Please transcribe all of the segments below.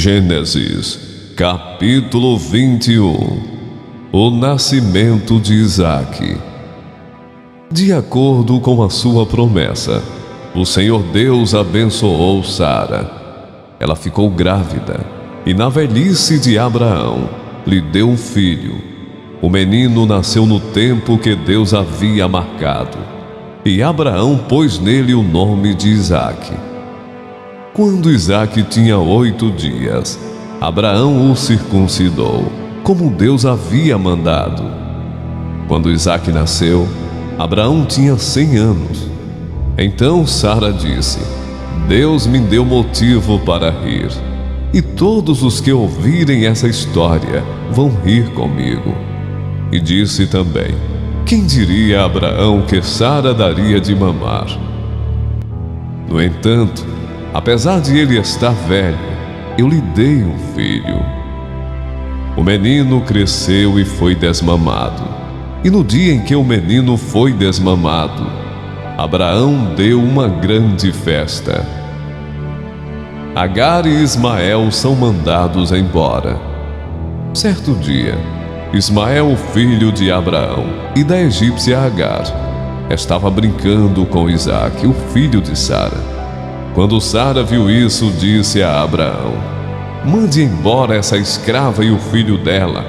Gênesis, capítulo 21. O nascimento de Isaque. De acordo com a sua promessa, o Senhor Deus abençoou Sara. Ela ficou grávida e, na velhice de Abraão, lhe deu um filho. O menino nasceu no tempo que Deus havia marcado, e Abraão pôs nele o nome de Isaque. Quando Isaque tinha 8 dias, Abraão o circuncidou, como Deus havia mandado. Quando Isaque nasceu, Abraão tinha 100 anos. Então Sara disse: Deus me deu motivo para rir, e todos os que ouvirem essa história vão rir comigo. E disse também: quem diria a Abraão que Sara daria de mamar? No entanto, apesar de ele estar velho, eu lhe dei um filho. O menino cresceu e foi desmamado. E no dia em que o menino foi desmamado, Abraão deu uma grande festa. Agar e Ismael são mandados embora. Certo dia, Ismael, filho de Abraão e da egípcia Agar, estava brincando com Isaque, o filho de Sara. Quando Sara viu isso, disse a Abraão: mande embora essa escrava e o filho dela,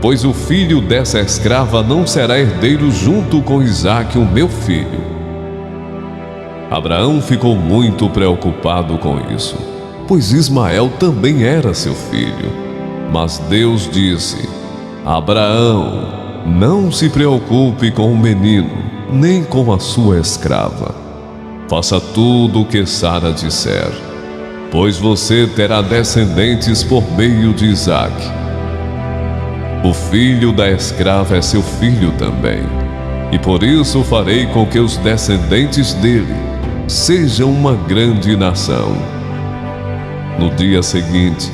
pois o filho dessa escrava não será herdeiro junto com Isaque, o meu filho. Abraão ficou muito preocupado com isso, pois Ismael também era seu filho. Mas Deus disse: Abraão, não se preocupe com o menino, nem com a sua escrava. Faça tudo o que Sara disser, pois você terá descendentes por meio de Isaque. O filho da escrava é seu filho também, e por isso farei com que os descendentes dele sejam uma grande nação. No dia seguinte,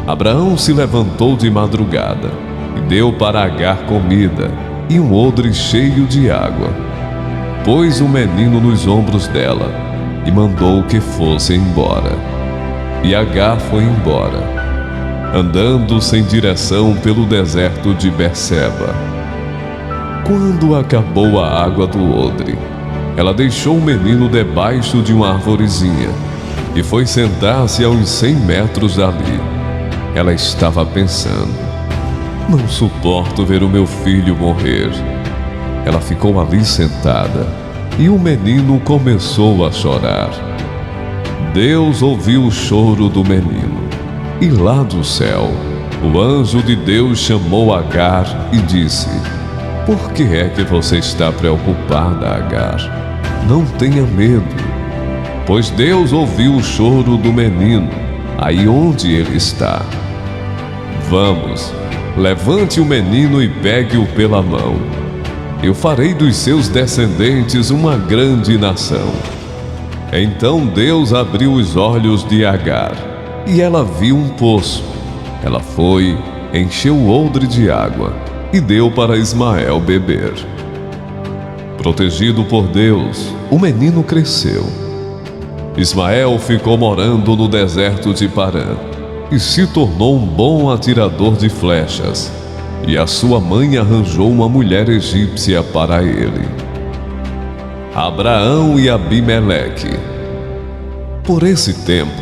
Abraão se levantou de madrugada e deu para Agar comida e um odre cheio de água. Pôs o menino nos ombros dela e mandou que fosse embora. E Agar foi embora, andando sem direção pelo deserto de Berseba. Quando acabou a água do odre, ela deixou o menino debaixo de uma arvorezinha e foi sentar-se a uns 100 metros dali. Ela estava pensando: não suporto ver o meu filho morrer. Ela ficou ali sentada e o menino começou a chorar. Deus ouviu o choro do menino, e lá do céu, o anjo de Deus chamou Agar e disse: por que é que você está preocupada, Agar? Não tenha medo, pois Deus ouviu o choro do menino, aí onde ele está. Vamos, levante o menino e pegue-o pela mão. Eu farei dos seus descendentes uma grande nação. Então Deus abriu os olhos de Agar, e ela viu um poço. Ela foi, encheu o odre de água e deu para Ismael beber. Protegido por Deus, o menino cresceu. Ismael ficou morando no deserto de Parã e se tornou um bom atirador de flechas, e a sua mãe arranjou uma mulher egípcia para ele. Abraão e Abimeleque. Por esse tempo,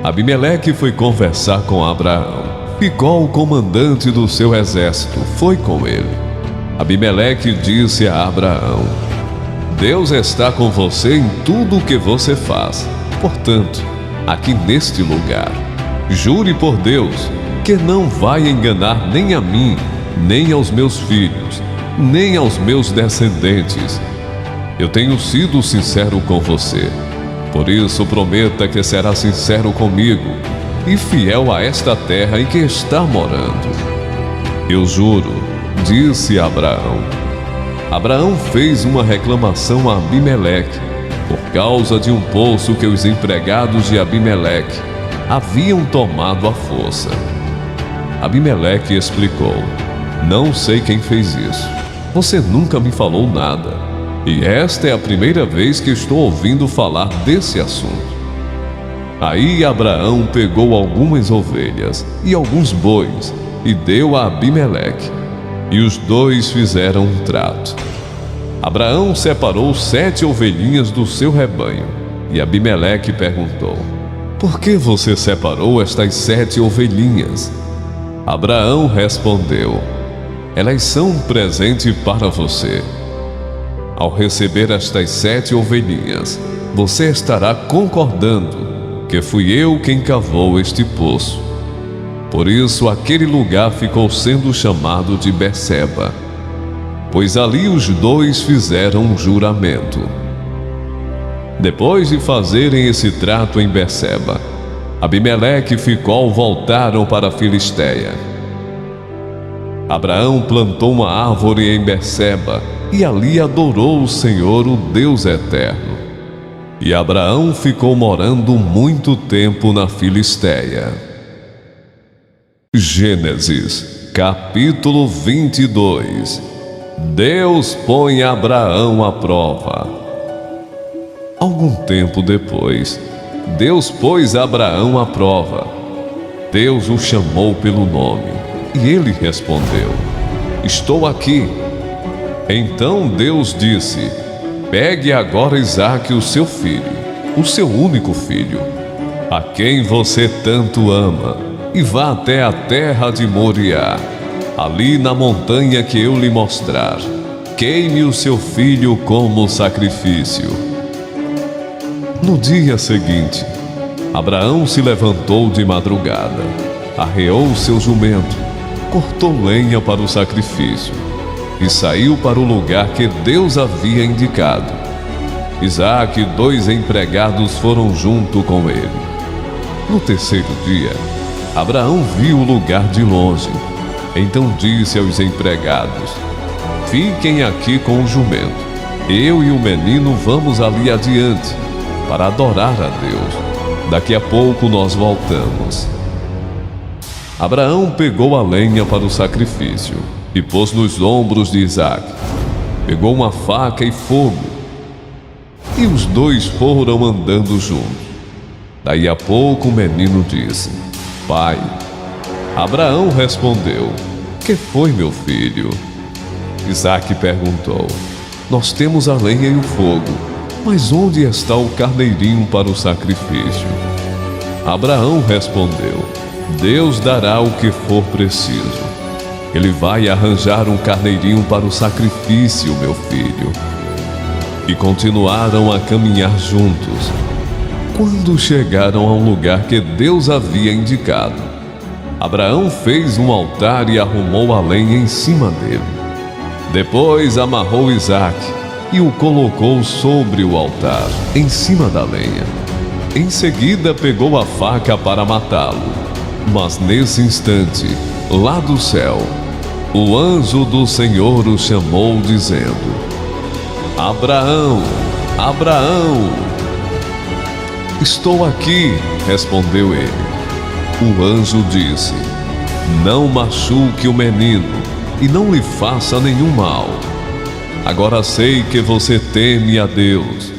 Abimeleque foi conversar com Abraão. Ficol, o comandante do seu exército, foi com ele. Abimeleque disse a Abraão: Deus está com você em tudo o que você faz. Portanto, aqui neste lugar, jure por Deus que não vai enganar nem a mim, nem aos meus filhos, nem aos meus descendentes. Eu tenho sido sincero com você, por isso prometa que será sincero comigo e fiel a esta terra em que está morando. Eu juro, disse Abraão. Abraão fez uma reclamação a Abimeleque por causa de um poço que os empregados de Abimeleque haviam tomado à força. Abimeleque explicou: não sei quem fez isso. Você nunca me falou nada. E esta é a primeira vez que estou ouvindo falar desse assunto. Aí Abraão pegou algumas ovelhas e alguns bois e deu a Abimeleque, e os dois fizeram um trato. Abraão separou 7 ovelhinhas do seu rebanho, e Abimeleque perguntou: por que você separou estas 7 ovelhinhas? Abraão respondeu: elas são um presente para você. Ao receber estas 7 ovelhinhas, você estará concordando que fui eu quem cavou este poço. Por isso aquele lugar ficou sendo chamado de Berseba, pois ali os dois fizeram um juramento. Depois de fazerem esse trato em Berseba, Abimeleque e Ficol voltaram para a Filistéia. Abraão plantou uma árvore em Berseba e ali adorou o Senhor, o Deus eterno. E Abraão ficou morando muito tempo na Filistéia. Gênesis, capítulo 22. Deus põe Abraão à prova. Algum tempo depois, Deus pôs Abraão à prova. Deus o chamou pelo nome, e ele respondeu: estou aqui. Então Deus disse: pegue agora Isaque, o seu filho, o seu único filho, a quem você tanto ama, e vá até a terra de Moriá, ali na montanha que eu lhe mostrar. Queime o seu filho como sacrifício. No dia seguinte, Abraão se levantou de madrugada, arreou seu jumento, cortou lenha para o sacrifício e saiu para o lugar que Deus havia indicado. Isaque e 2 empregados foram junto com ele. No terceiro dia, Abraão viu o lugar de longe. Então disse aos empregados: fiquem aqui com o jumento. Eu e o menino vamos ali adiante para adorar a Deus. Daqui a pouco nós voltamos. Abraão pegou a lenha para o sacrifício e pôs nos ombros de Isaque. Pegou uma faca e fogo, e os dois foram andando juntos. Daí a pouco o menino disse: pai. Abraão respondeu: que foi, meu filho? Isaque perguntou: nós temos a lenha e o fogo, mas onde está o carneirinho para o sacrifício? Abraão respondeu: Deus dará o que for preciso. Ele vai arranjar um carneirinho para o sacrifício, meu filho. E continuaram a caminhar juntos. Quando chegaram a um lugar que Deus havia indicado, Abraão fez um altar e arrumou a lenha em cima dele. Depois amarrou Isaque e o colocou sobre o altar, em cima da lenha. Em seguida pegou a faca para matá-lo. Mas nesse instante, lá do céu, o anjo do Senhor o chamou, dizendo: Abraão, Abraão! Estou aqui, respondeu ele. O anjo disse: não machuque o menino e não lhe faça nenhum mal. Agora sei que você teme a Deus,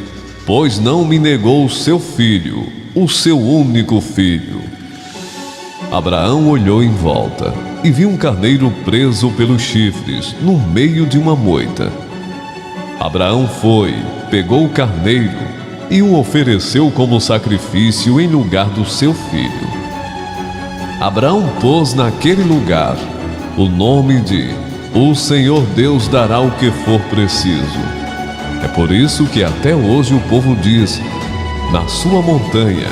pois não me negou o seu filho, o seu único filho. Abraão olhou em volta e viu um carneiro preso pelos chifres no meio de uma moita. Abraão foi, pegou o carneiro e o ofereceu como sacrifício em lugar do seu filho. Abraão pôs naquele lugar o nome de O Senhor Deus dará o que for preciso. É por isso que até hoje o povo diz: na sua montanha,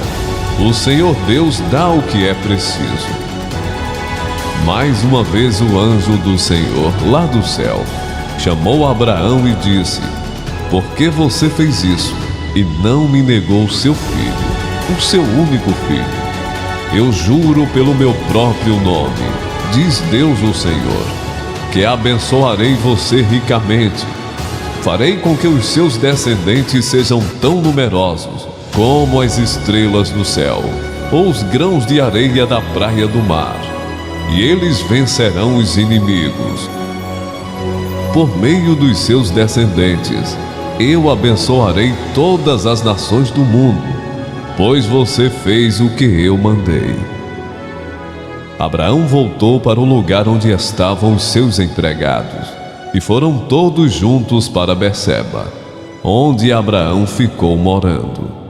o Senhor Deus dá o que é preciso. Mais uma vez o anjo do Senhor, lá do céu, chamou Abraão e disse: por que você fez isso e não me negou o seu filho, o seu único filho? Eu juro pelo meu próprio nome, diz Deus o Senhor, que abençoarei você ricamente. Farei com que os seus descendentes sejam tão numerosos como as estrelas do céu, ou os grãos de areia da praia do mar, e eles vencerão os inimigos. Por meio dos seus descendentes, eu abençoarei todas as nações do mundo, pois você fez o que eu mandei. Abraão voltou para o lugar onde estavam os seus empregados, e foram todos juntos para Berseba, onde Abraão ficou morando.